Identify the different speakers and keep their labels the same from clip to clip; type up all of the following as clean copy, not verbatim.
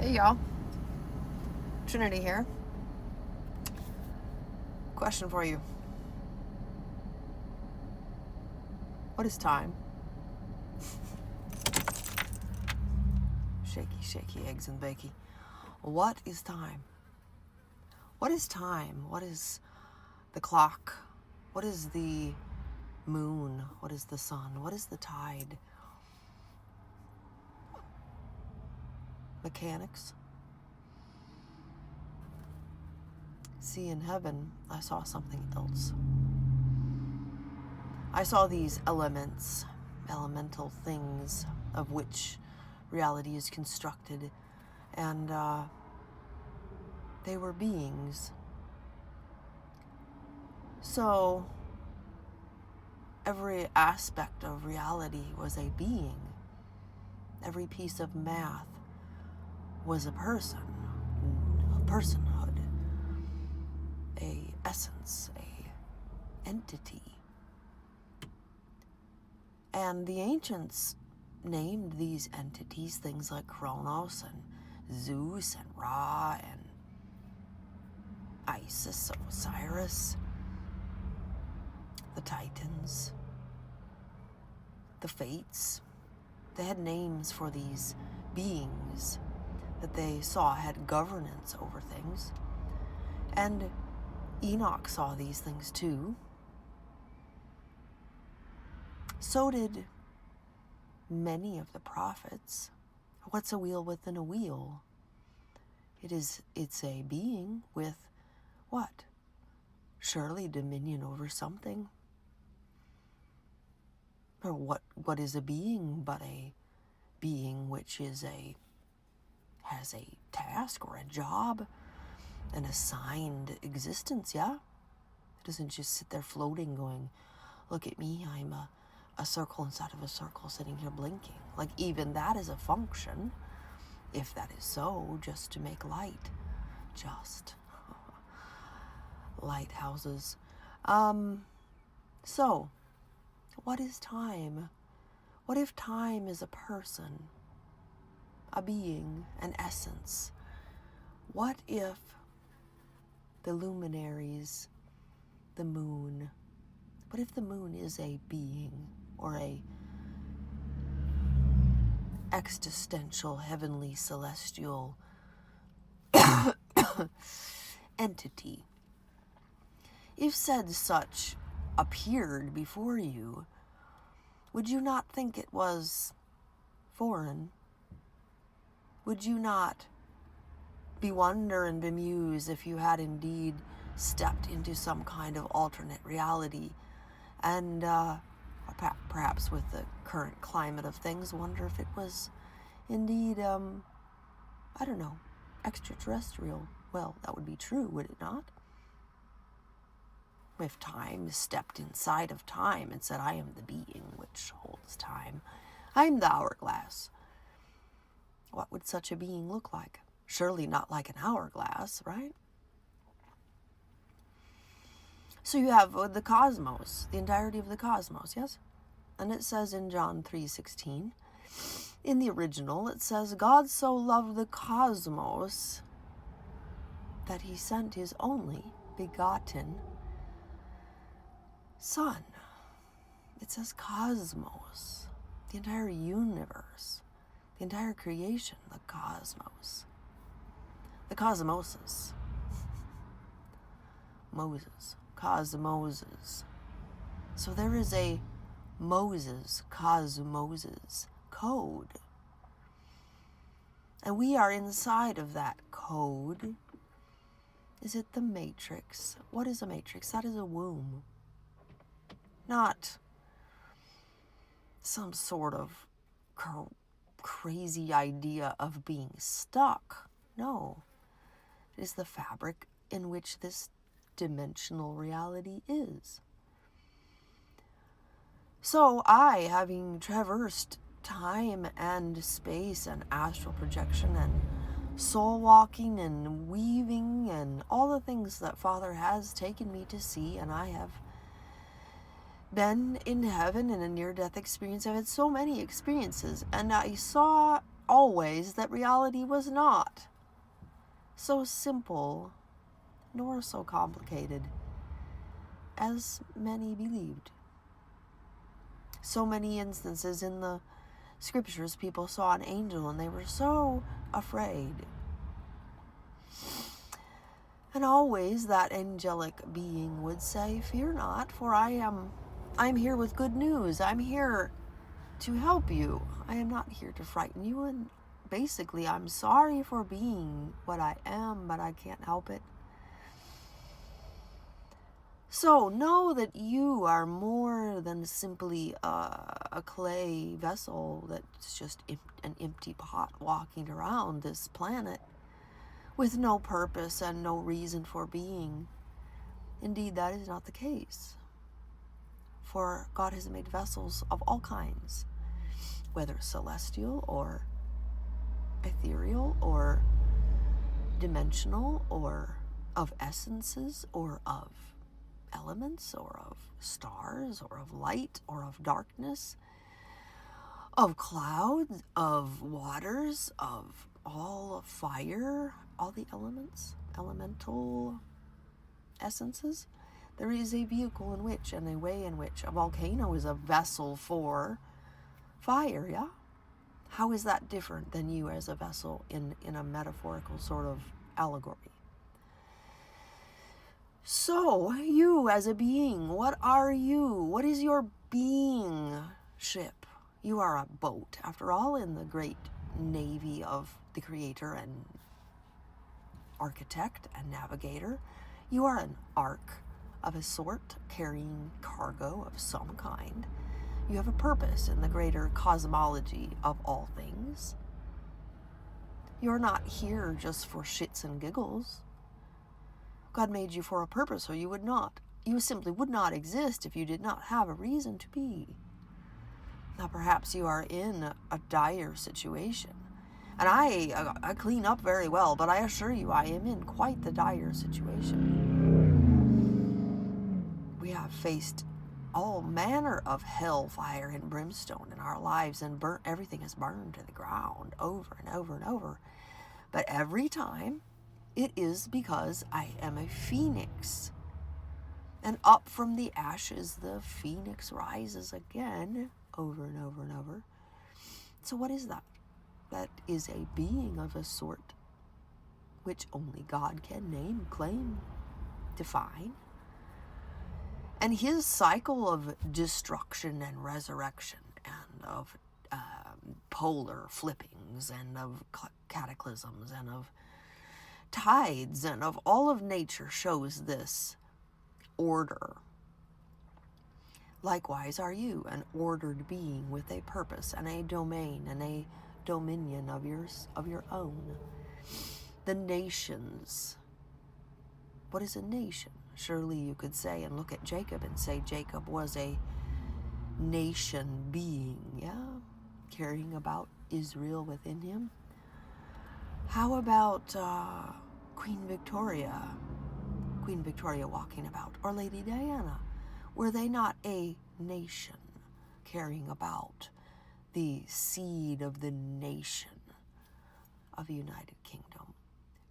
Speaker 1: Hey y'all, Trinity here. Question for you. What is time? Shaky, eggs and bakey. What is time? What is time? What is the clock? What is the moon? What is the sun? What is the tide? Mechanics? See, in heaven, I saw something else. I saw these elements, elemental things of which reality is constructed, and they were beings. So every aspect of reality was a being. Every piece of math was a person, a personhood, a essence, a entity. And the ancients named these entities things like Kronos and Zeus and Ra and Isis, Osiris, the Titans, the Fates. They had names for these beings that they saw had governance over things. And Enoch saw these things too. So did many of the prophets. What's a wheel within a wheel? It's a being with what? Surely dominion over something. Or what is a being but a being which has a task or a job, an assigned existence, yeah? It doesn't just sit there floating going, look at me, I'm a circle inside of a circle sitting here blinking. Like, even that is a function, if that is so, just to make light. Just. Lighthouses. So, what is time? What if time is a person, a being, an essence? What if the luminaries, the moon, what if the moon is a being or a existential, heavenly, celestial entity? If said such appeared before you, would you not think it was foreign? Would you not bewonder and bemuse if you had indeed stepped into some kind of alternate reality and perhaps with the current climate of things, wonder if it was indeed, I don't know, extraterrestrial? Well, that would be true, would it not? If time stepped inside of time and said, I am the being which holds time, I am the hourglass, what would such a being look like? Surely not like an hourglass, right? So you have the cosmos, the entirety of the cosmos, yes? And it says in John 3:16, in the original, it says, God so loved the cosmos that he sent his only begotten Son. It says cosmos, the entire universe, the entire creation, the cosmos, the cosmoses, Moses, cosmoses. So there is a Moses, cosmoses code. And we are inside of that code. Is it the matrix? What is a matrix? That is a womb. Not some sort of crazy idea of being stuck. No. It is the fabric in which this dimensional reality is. So I, having traversed time and space and astral projection and soul walking and weaving and all the things that Father has taken me to see, and I have been in heaven in a near-death experience. I've had so many experiences, and I saw always that reality was not so simple nor so complicated as many believed. So many instances in the scriptures, people saw an angel and they were so afraid. And always that angelic being would say, "Fear not, for I'm here with good news. I'm here to help you. I am not here to frighten you, and basically I'm sorry for being what I am, but I can't help it." So know that you are more than simply a clay vessel that's just an empty pot walking around this planet with no purpose and no reason for being. Indeed, that is not the case. For God has made vessels of all kinds, whether celestial or ethereal or dimensional or of essences or of elements or of stars or of light or of darkness, of clouds, of waters, of all of fire, all the elements, elemental essences. There is a vehicle in which and a way in which a volcano is a vessel for fire, yeah? How is that different than you as a vessel in a metaphorical sort of allegory? So, you as a being, what are you? What is your being-ship? You are a boat, after all, in the great navy of the Creator and architect and navigator. You are an ark of a sort, carrying cargo of some kind. You have a purpose in the greater cosmology of all things. You're not here just for shits and giggles. God made you for a purpose, or you simply would not exist if you did not have a reason to be. Now perhaps you are in a dire situation. And I clean up very well, but I assure you I am in quite the dire situation. We have faced all manner of hellfire and brimstone in our lives, and everything is burned to the ground over and over and over. But every time, it is because I am a phoenix. And up from the ashes, the phoenix rises again, over and over and over. So what is that? That is a being of a sort which only God can name, claim, define. And his cycle of destruction and resurrection and of polar flippings and of cataclysms and of tides and of all of nature shows this order. Likewise are you, an ordered being with a purpose and a domain and a dominion of your own. The nations. What is a nation? Surely you could say and look at Jacob and say Jacob was a nation being, yeah? Carrying about Israel within him. How about Queen Victoria walking about, or Lady Diana? Were they not a nation carrying about the seed of the nation of the United Kingdom?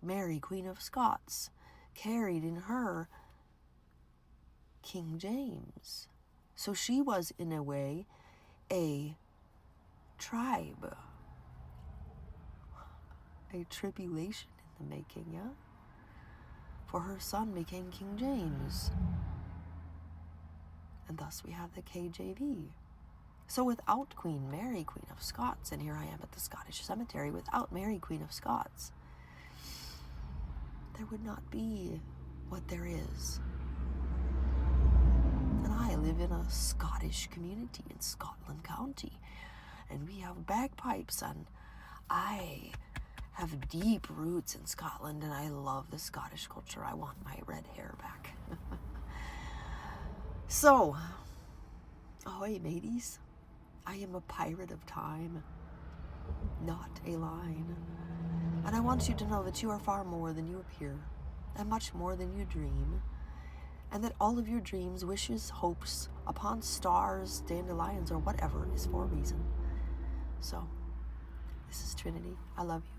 Speaker 1: Mary, Queen of Scots, carried in her King James. So she was, in a way, a tribe, a tribulation in the making, yeah? For her son became King James. And thus we have the KJV. So without Queen Mary, Queen of Scots, and here I am at the Scottish Cemetery, without Mary, Queen of Scots, there would not be what there is. And I live in a Scottish community in Scotland County, and we have bagpipes, and I have deep roots in Scotland, and I love the Scottish culture. I want my red hair back. So, ahoy mateys, I am a pirate of time, not a line. And I want you to know that you are far more than you appear, and much more than you dream, and that all of your dreams, wishes, hopes upon stars, dandelions, or whatever is for a reason. So, This is Trinity. I love you.